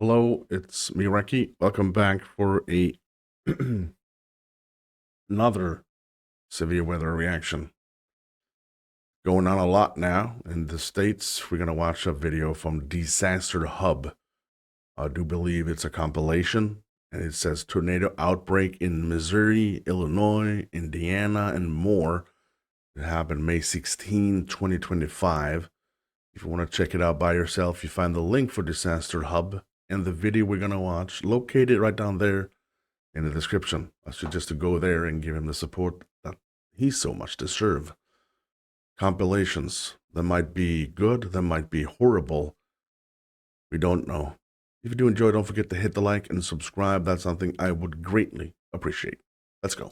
Hello, it's me, Recky. Welcome back for a another severe weather reaction. Going on a lot now in the States. We're gonna watch a video from Disaster Hub. I do believe it's a compilation, and it says tornado outbreak in Missouri, Illinois, Indiana, and more. It happened May 16, 2025. If you want to check it out by yourself, you find the link for Disaster Hub and the video we're gonna watch located right down there in the description. I suggest to go there and give him the support that he so much deserves. Compilations that might be good, that might be horrible. We don't know. If you do enjoy, don't forget to hit the like and subscribe. That's something I would greatly appreciate. Let's go.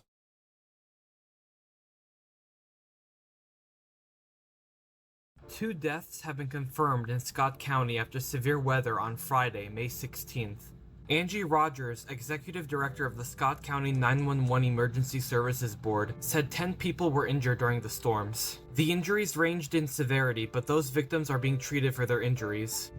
Two deaths have been confirmed in Scott County after severe weather on Friday, May 16th. Angie Rogers, executive director of the Scott County 911 Emergency Services Board, said 10 people were injured during the storms. The injuries ranged in severity, but those victims are being treated for their injuries.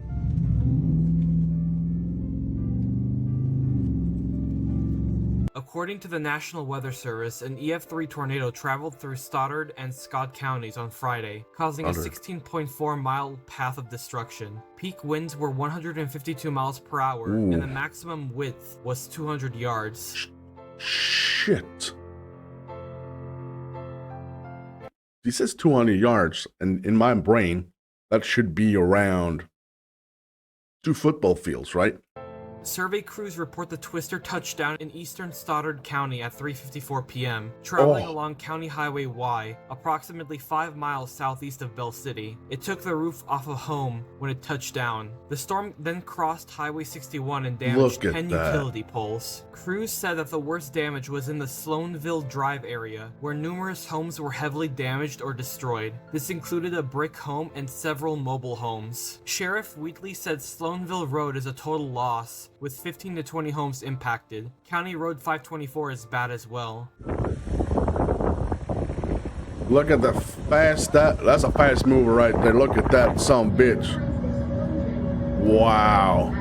According to the National Weather Service, an EF3 tornado traveled through Stoddard and Scott counties on Friday, causing a 16.4-mile path of destruction. Peak winds were 152 miles per hour, and the maximum width was 200 yards. Shit. He says 200 yards, and in my brain, that should be around 2 football fields, right? Survey crews report the twister touched down in eastern Stoddard County at 3:54 p.m., traveling along County Highway Y, approximately 5 miles southeast of Bell City. It took the roof off a home when it touched down. The storm then crossed Highway 61 and damaged 10 utility poles. Crews said that the worst damage was in the Sloanville Drive area, where numerous homes were heavily damaged or destroyed. This included a brick home and several mobile homes. Sheriff Wheatley said Sloanville Road is a total loss, with 15 to 20 homes impacted. County Road 524 is bad as well. Look at the fast, that's a fast mover right there. Look at that some bitch. Wow.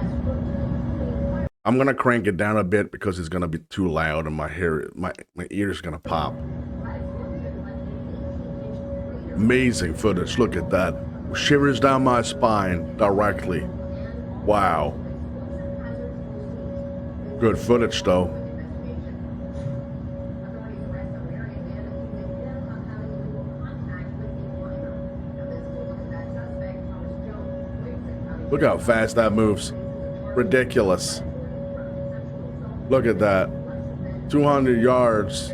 I'm gonna crank it down a bit because it's gonna be too loud and my ear's gonna pop. Amazing footage, look at that. Shivers down my spine directly. Wow. Good footage, though. Look how fast that moves. Ridiculous. Look at that. 200 yards.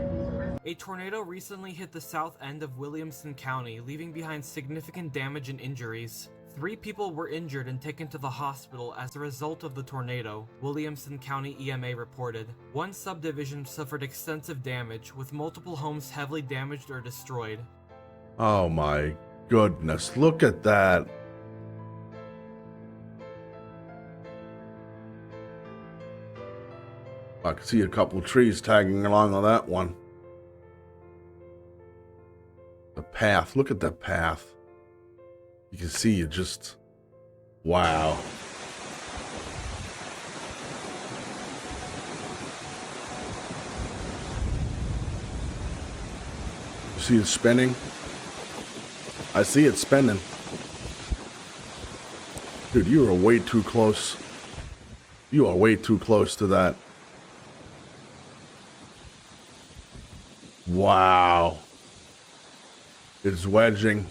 A tornado recently hit the south end of Williamson County, leaving behind significant damage and injuries. 3 people were injured and taken to the hospital as a result of the tornado, Williamson County EMA reported. One subdivision suffered extensive damage, with multiple homes heavily damaged or destroyed. Oh my goodness, look at that. I can see a couple trees tagging along on that one. The path, look at the path. You can see it just, wow. You see it spinning? I see it spinning. Dude, you are way too close. You are way too close to that. Wow. It's wedging.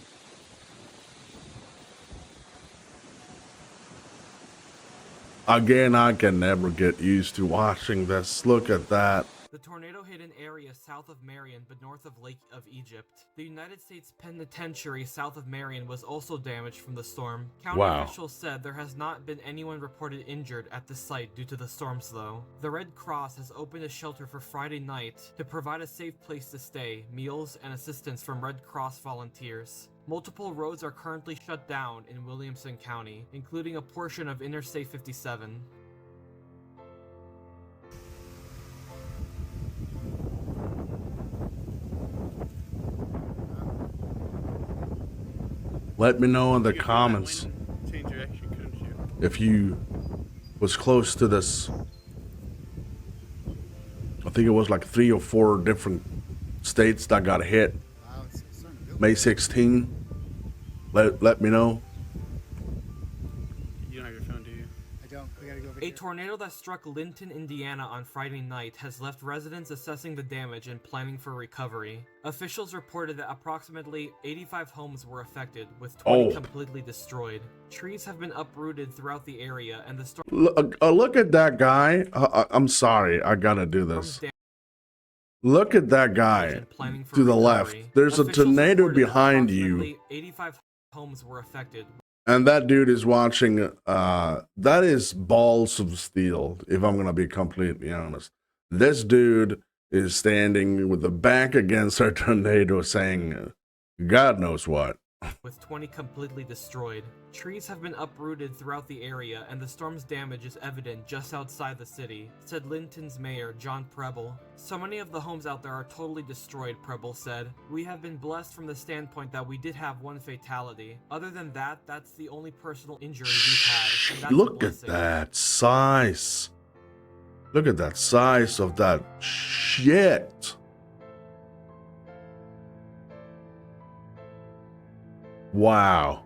Again, I can never get used to watching this. Look at that. The tornado hit an area south of Marion but north of Lake of Egypt. The United States Penitentiary south of Marion was also damaged from the storm. County officials said there has not been anyone reported injured at the site due to the storms, though. The Red Cross has opened a shelter for Friday night to provide a safe place to stay, meals, and assistance from Red Cross volunteers. Multiple roads are currently shut down in Williamson County, including a portion of Interstate 57. Let me know in the comments change direction, couldn't you? if you was close to this. I think it was like 3 or 4 different states that got hit. May 16. Let me know. You don't have your phone, do you? I don't. We gotta go over A here. tornado that struck Linton, Indiana on Friday night has left residents assessing the damage and planning for recovery. Officials reported that approximately 85 homes were affected, with 20 completely destroyed. Trees have been uprooted throughout the area, and the storm Look at that guy. I'm sorry, I gotta do this. Look at that guy to the left. There's a tornado behind you. 85 homes were affected. And that dude is watching. That is balls of steel, if I'm gonna be completely honest. This dude is standing with the back against a tornado saying, God knows what. With 20 completely destroyed. Trees have been uprooted throughout the area, and the storm's damage is evident just outside the city, said Linton's mayor, John Preble. So many of the homes out there are totally destroyed, Preble said. We have been blessed from the standpoint that we did have 1 fatality. Other than that, that's the only personal injury we've had. And that's Look at that size. Look at that size of that shit. Wow.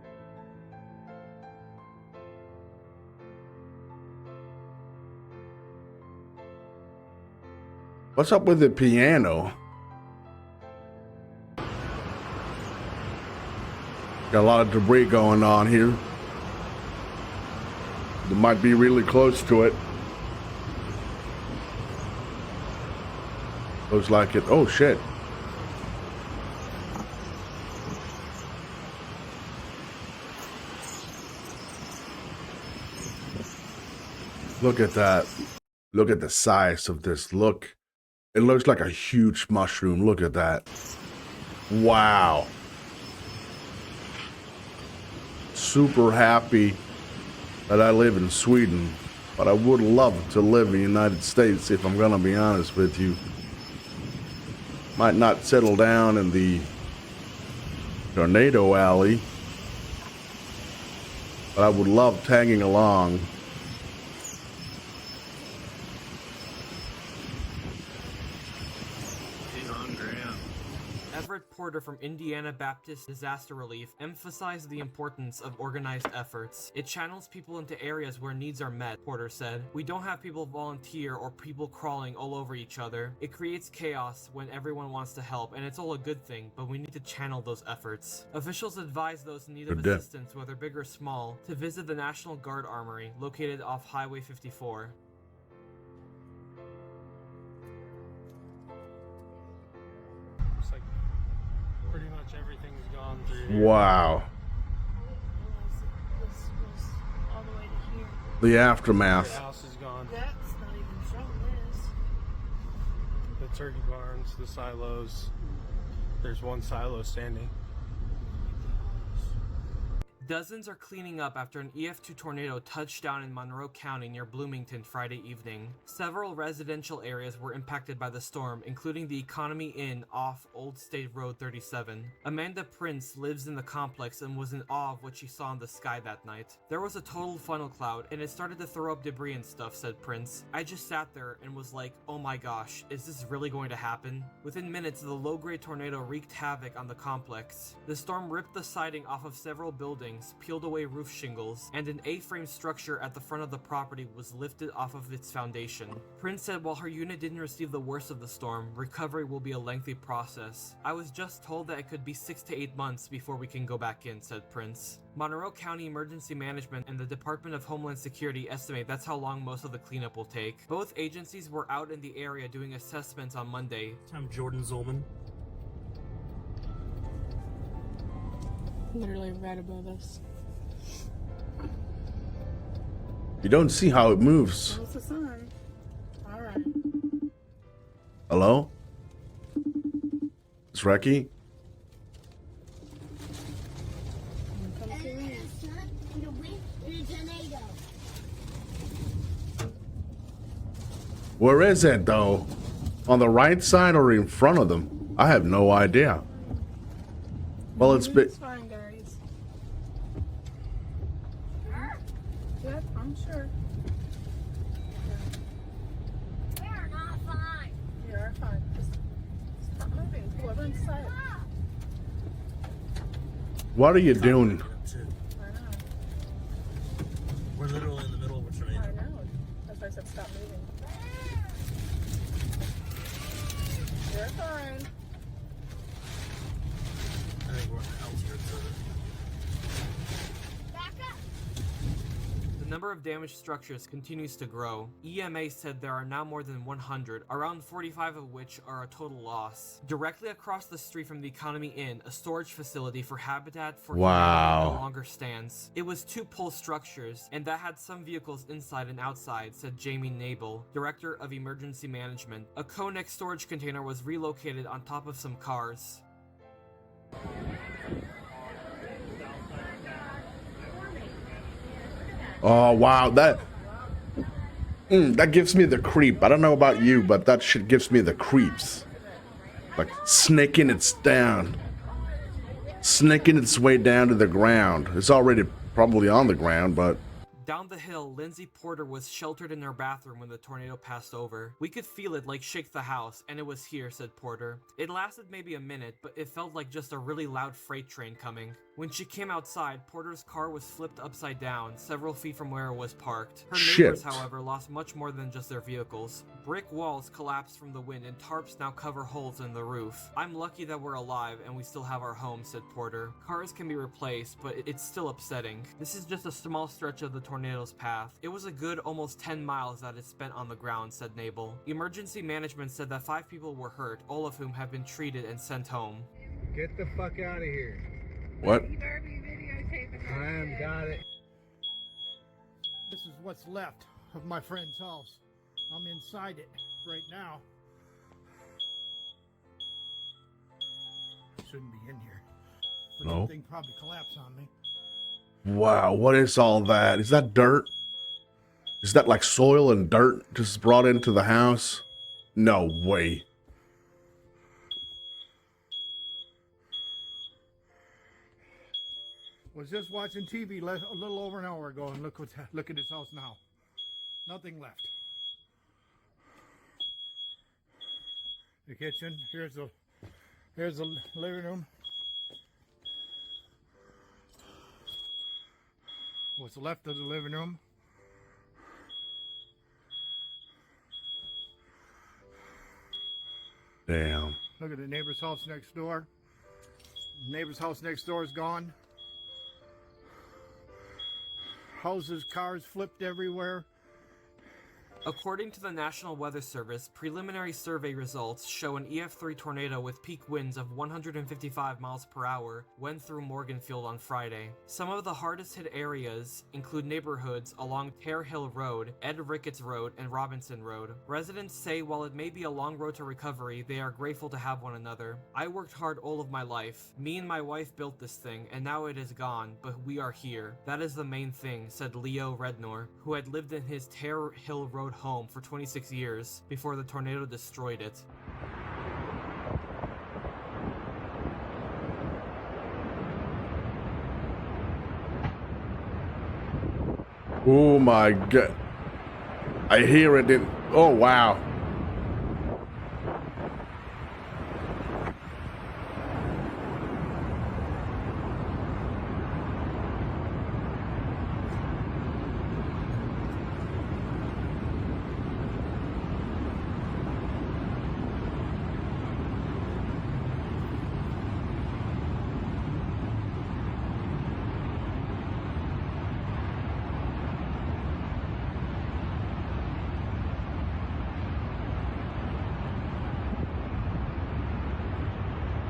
What's up with the piano? Got a lot of debris going on here. It might be really close to it. Looks like it. Oh shit. Look at that. Look at the size of this. Look. It looks like a huge mushroom. Look at that. Wow. Super happy that I live in Sweden, but I would love to live in the United States if I'm gonna be honest with you. Might not settle down in the tornado alley, but I would love tagging along. Everett Porter from Indiana Baptist Disaster Relief emphasized the importance of organized efforts. It channels people into areas where needs are met, Porter said. We don't have people volunteer or people crawling all over each other. It creates chaos when everyone wants to help, and it's all a good thing, but we need to channel those efforts. Officials advise those in need of assistance, whether big or small, to visit the National Guard Armory, located off Highway 54. Pretty much everything's gone through. Wow. This was all the way to here. The aftermath. Your house is gone. That's not even showing this. The turkey barns, the silos. There's one silo standing. Dozens are cleaning up after an EF2 tornado touched down in Monroe County near Bloomington Friday evening. Several residential areas were impacted by the storm, including the Economy Inn off Old State Road 37. Amanda Prince lives in the complex and was in awe of what she saw in the sky that night. There was a total funnel cloud, and it started to throw up debris and stuff, said Prince. I just sat there and was like, oh my gosh, is this really going to happen? Within minutes, the low-grade tornado wreaked havoc on the complex. The storm ripped the siding off of several buildings, peeled away roof shingles, and an A-frame structure at the front of the property was lifted off of its foundation. Prince said while her unit didn't receive the worst of the storm, recovery will be a lengthy process. I was just told that it could be 6 to 8 months before we can go back in, said Prince. Monroe County Emergency Management and the Department of Homeland Security estimate that's how long most of the cleanup will take. Both agencies were out in the area doing assessments on Monday. I'm Jordan Zolman. Literally right above us. You don't see how it moves. What's the sign? Alright. Hello? It's Recky? Come to me. Where is it though? On the right side or in front of them? I have no idea. Well, it's been. It's fine, guys. Yep, I'm sure. inside. What are you doing? I know. We're literally in the middle of a tornado. I know. That's why I said stop moving. You're fine. I think we're on the outskirts of it. The number of damaged structures continues to grow. EMA said there are now more than 100, around 45 of which are a total loss. Directly across the street from the Economy Inn, a storage facility for Habitat for Wow. Humanity no longer stands. It was two pole structures, and that had some vehicles inside and outside, said Jamie Nabel, Director of Emergency Management. A Konex storage container was relocated on top of some cars. Oh wow, that gives me the creep. I don't know about you, but that shit gives me the creeps. Like snaking its way down to the ground. It's already probably on the ground, but Down the hill, Lindsay Porter was sheltered in her bathroom when the tornado passed over. We could feel it like shake the house, and it was here, said Porter. It lasted maybe a minute, but it felt like just a really loud freight train coming. When she came outside, Porter's car was flipped upside down, several feet from where it was parked. Her neighbors, Shit. however, lost much more than just their vehicles. Brick walls collapsed from the wind, and tarps now cover holes in the roof. I'm lucky that we're alive and we still have our home, said Porter. Cars can be replaced, but it's still upsetting. This is just a small stretch of the tornado's path. It was a good almost 10 miles that it spent on the ground, said Nabel. Emergency management said that 5 people were hurt, all of whom have been treated and sent home. Get the fuck out of here. what? Got it. This is what's left of my friend's house. I'm inside it right now. Shouldn't be in here. No. The thing probably collapsed on me. Wow, what is all that? Is that dirt? Is that like soil and dirt just brought into the house? No way. Was just watching TV a little over an hour ago, and look at this house now. Nothing left. The kitchen. Here's the living room. What's left of the living room. Damn. Look at the neighbor's house next door. Neighbor's house next door is gone. Houses, cars flipped everywhere. According to the National Weather Service, preliminary survey results show an EF3 tornado with peak winds of 155 miles per hour went through Morganfield on Friday. Some of the hardest hit areas include neighborhoods along Tear Hill Road, Ed Ricketts Road, and Robinson Road. Residents say while it may be a long road to recovery, they are grateful to have one another. I worked hard all of my life. Me and my wife built this thing, and now it is gone, but we are here. That is the main thing, said Leo Rednor, who had lived in his Tear Hill Road home for 26 years before the tornado destroyed it. Oh my god. I hear it in. Oh wow.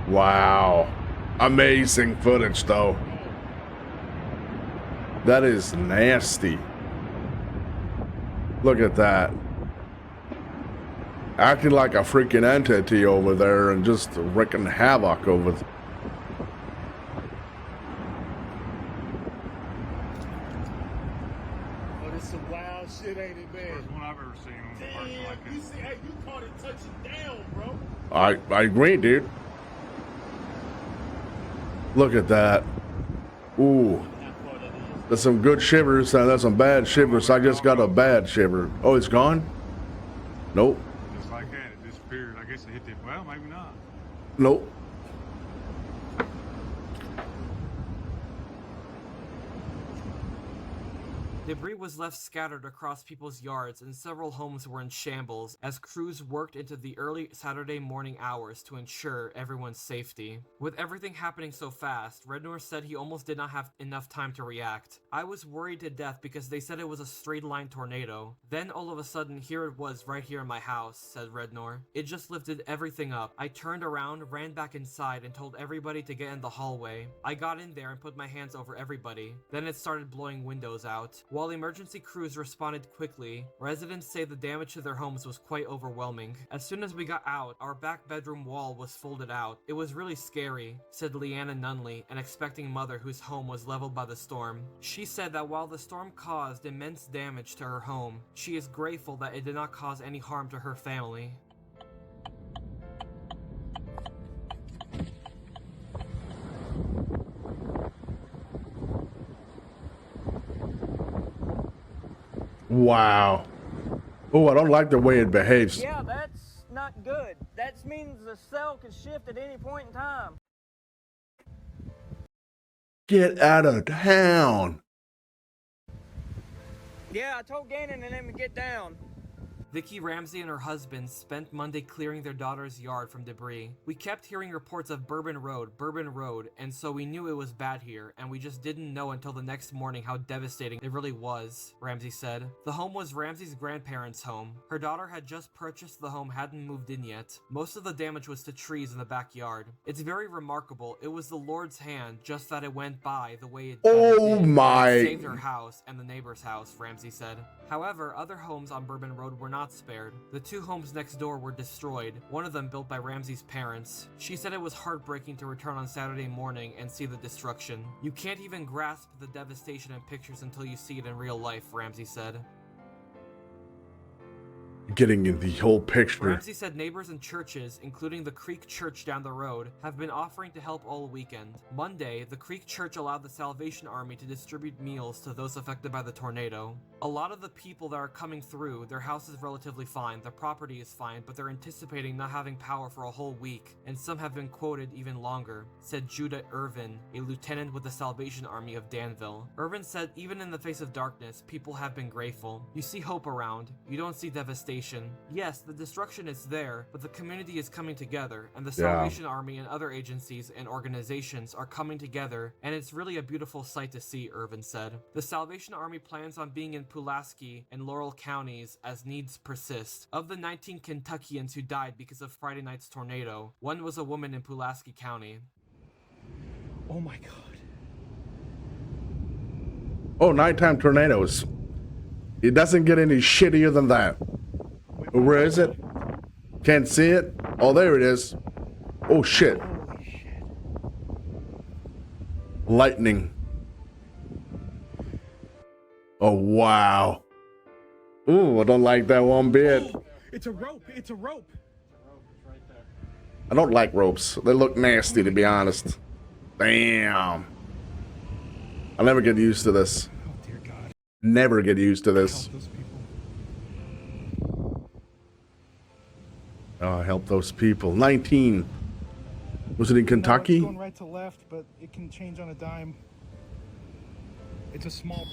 Wow. Amazing footage, though. That is nasty. Look at that. Acting like a freaking entity over there and just wreaking havoc over. Oh, this some wild shit, ain't it, man? First one I've ever seen on the person Damn, like you this. see, hey, you caught it touching down, bro. I agree, dude. Look at that. Ooh. That's some good shivers and that's some bad shivers. I just got a bad shiver. Oh, it's gone? Nope. Just like that, it disappeared. I guess it hit it. Well, maybe not. Nope. Debris was left scattered across people's yards and several homes were in shambles as crews worked into the early Saturday morning hours to ensure everyone's safety. With everything happening so fast, Rednor said he almost did not have enough time to react. I was worried to death because they said it was a straight line tornado. Then all of a sudden here it was right here in my house, said Rednor. It just lifted everything up. I turned around, ran back inside and told everybody to get in the hallway. I got in there and put my hands over everybody. Then it started blowing windows out. While emergency crews responded quickly, residents say the damage to their homes was quite overwhelming. As soon as we got out, our back bedroom wall was folded out. It was really scary, said Leanna Nunley, an expecting mother whose home was leveled by the storm. She said that while the storm caused immense damage to her home, she is grateful that it did not cause any harm to her family. Wow. Oh, I don't like the way it behaves. Yeah, that's not good. That means the cell could shift at any point in time. Get out of town. Yeah, I told Gannon and them to get down. Vicki Ramsey and her husband spent Monday clearing their daughter's yard from debris. We kept hearing reports of Bourbon Road, and so we knew it was bad here, and we just didn't know until the next morning how devastating it really was, Ramsey said. The home was Ramsey's grandparents' home. Her daughter had just purchased the home, hadn't moved in yet. Most of the damage was to trees in the backyard. It's very remarkable. It was the Lord's hand, just that it went by the way it Oh did. my. It saved her house and the neighbor's house, Ramsey said. However, other homes on Bourbon Road were not spared. The two homes next door were destroyed, one of them built by Ramsey's parents. She said it was heartbreaking to return on Saturday morning and see the destruction. You can't even grasp the devastation in pictures until you see it in real life, Ramsey said. Getting in the whole picture. Ramsey said neighbors and churches, including the Creek Church down the road, have been offering to help all weekend. Monday, the Creek Church allowed the Salvation Army to distribute meals to those affected by the tornado. A lot of the people that are coming through, their house is relatively fine, their property is fine, but they're anticipating not having power for a whole week, and some have been quoted even longer, said Judah Irvin, a lieutenant with the Salvation Army of Danville. Irvin said even in the face of darkness, people have been grateful. You see hope around. You don't see devastation. Yes, the destruction is there, but the community is coming together, and the Salvation Army and other agencies and organizations are coming together, and it's really a beautiful sight to see, Irvin said. The Salvation Army plans on being in Pulaski and Laurel counties as needs persist. Of the 19 Kentuckians who died because of Friday night's tornado, one was a woman in Pulaski County. Oh my god. Oh, nighttime tornadoes. It doesn't get any shittier than that. Where is it? Can't see it? Oh, there it is. Oh, shit. Holy shit. Lightning. Oh, wow. Ooh, I don't like that one bit. Oh, it's a rope. It's a rope. I don't like ropes. They look nasty, to be honest. Damn. I'll never get used to this. Oh dear God. Never get used to this. Help those people. Oh, help those people. 19. Was it in No, Kentucky? it's going right to left, but it can change on a dime. It's a small.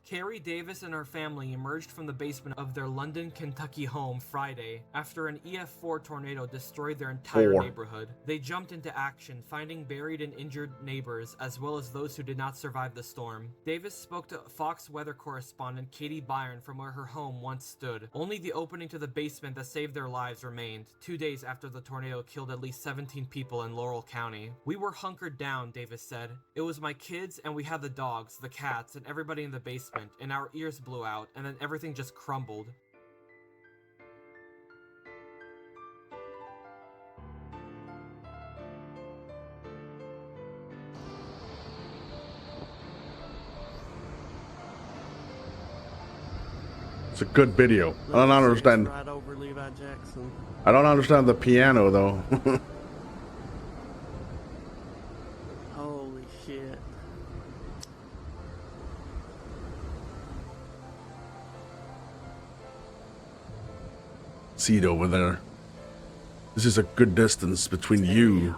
Carrie Davis and her family emerged from the basement of their London, Kentucky home Friday after an EF4 tornado destroyed their entire neighborhood. They jumped into action, finding buried and injured neighbors as well as those who did not survive the storm. Davis spoke to Fox weather correspondent Katie Byron from where her home once stood. Only the opening to the basement that saved their lives remained, 2 days after the tornado killed at least 17 people in Laurel County. We were hunkered down, Davis said. It was my kids and we had the dogs, the cats, and everybody in the basement. And our ears blew out, and then everything just crumbled. It's a good video. I don't understand. Right over Levi Jackson. I don't understand the piano, though. Holy shit. See it over there. This is a good distance between you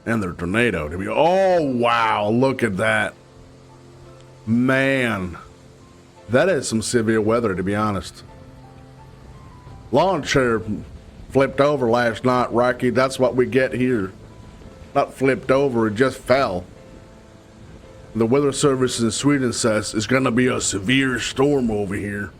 and the tornado to be. Oh, wow. Look at that. Man. That is some severe weather, to be honest. Lawn chair flipped over last night, Recky. That's what we get here. Not flipped over, it just fell. The weather service in Sweden says it's going to be a severe storm over here.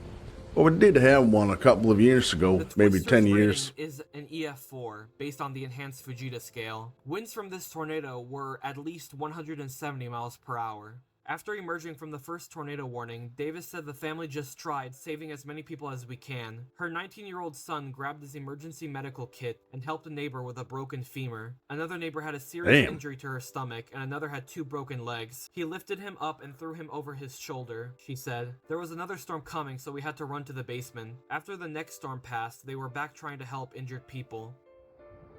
Well, we did have one a couple of years ago, The maybe Twister's 10 rating years. is an EF4 based on the enhanced Fujita scale. Winds from this tornado were at least 170 miles per hour. After emerging from the first tornado warning, Davis said the family just tried saving as many people as we can. Her 19-year-old son grabbed his emergency medical kit and helped a neighbor with a broken femur. Another neighbor had a serious injury to her stomach, and another had 2 broken legs. He lifted him up and threw him over his shoulder, she said. There was another storm coming, so we had to run to the basement. After the next storm passed, they were back trying to help injured people.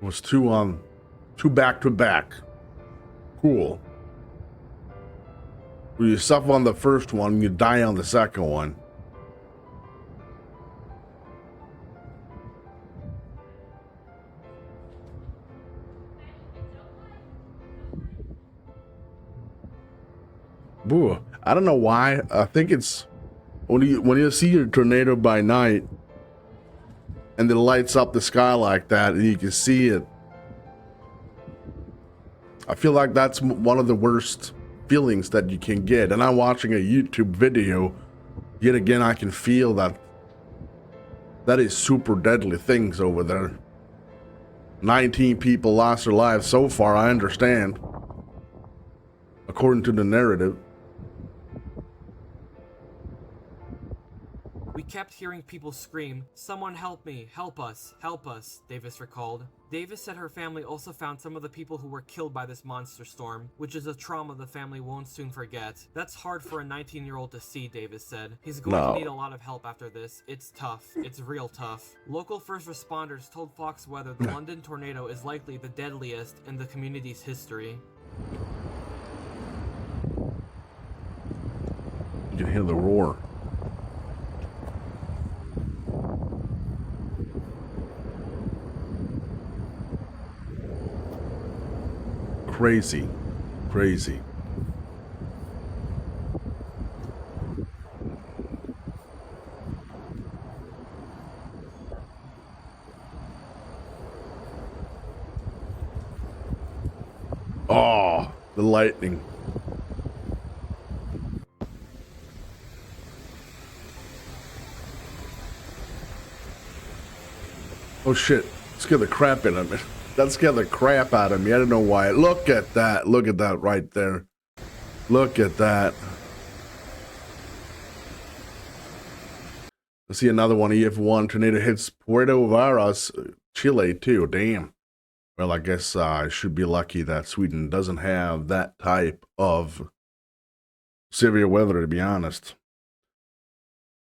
It was two back to back. Cool. When you suffer on the first one, you die on the second one. Boo. I don't know why. I think it's when you see a tornado by night and it lights up the sky like that and you can see it. I feel like that's one of the worst feelings that you can get. And I'm watching a YouTube video. Yet again, I can feel that is super deadly things over there. 19 people lost their lives so far, I understand. According to the narrative. We kept hearing people scream, "Someone help me, help us," Davis recalled. Davis said her family also found some of the people who were killed by this monster storm, which is a trauma the family won't soon forget. That's hard for a 19-year-old to see, Davis said. He's going to need a lot of help after this. It's tough. It's real tough. Local first responders told Fox Weather the London tornado is likely the deadliest in the community's history. You can hear the roar. Crazy. Crazy. Oh, the lightning. Oh shit, scared the crap out of me. That scared the crap out of me. I don't know why. Look at that. Look at that right there. Look at that. I see another one. EF1 tornado hits Puerto Varas, Chile too. Damn. Well, I guess I should be lucky that Sweden doesn't have that type of severe weather, to be honest.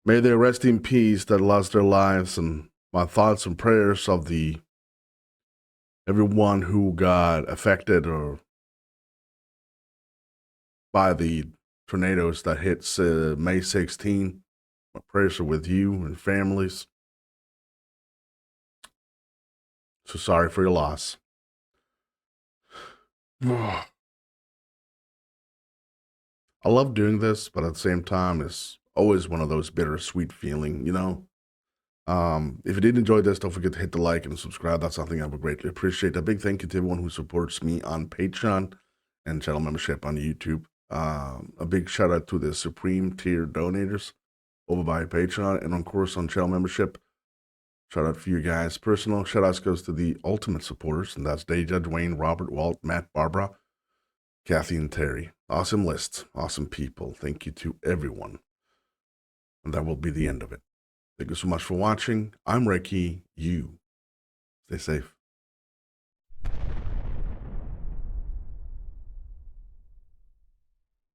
May they rest in peace that lost their lives, and my thoughts and prayers of everyone who got affected or by the tornadoes that hits May 16. My prayers are with you and families. So sorry for your loss. I love doing this, but at the same time, it's always one of those bittersweet feeling, you know? If you did enjoy this, don't forget to hit the like and subscribe. That's something I would greatly appreciate. A big thank you to everyone who supports me on Patreon and channel membership on YouTube. A big shout out to the Supreme Tier donators over by Patreon and of course on channel membership. Shout out for you guys. Personal shout outs goes to the ultimate supporters, and that's Deja, Dwayne, Robert, Walt, Matt, Barbara, Kathy, and Terry. Awesome list. Awesome people. Thank you to everyone. And that will be the end of it. Thank you so much for watching. I'm Recky. You stay safe.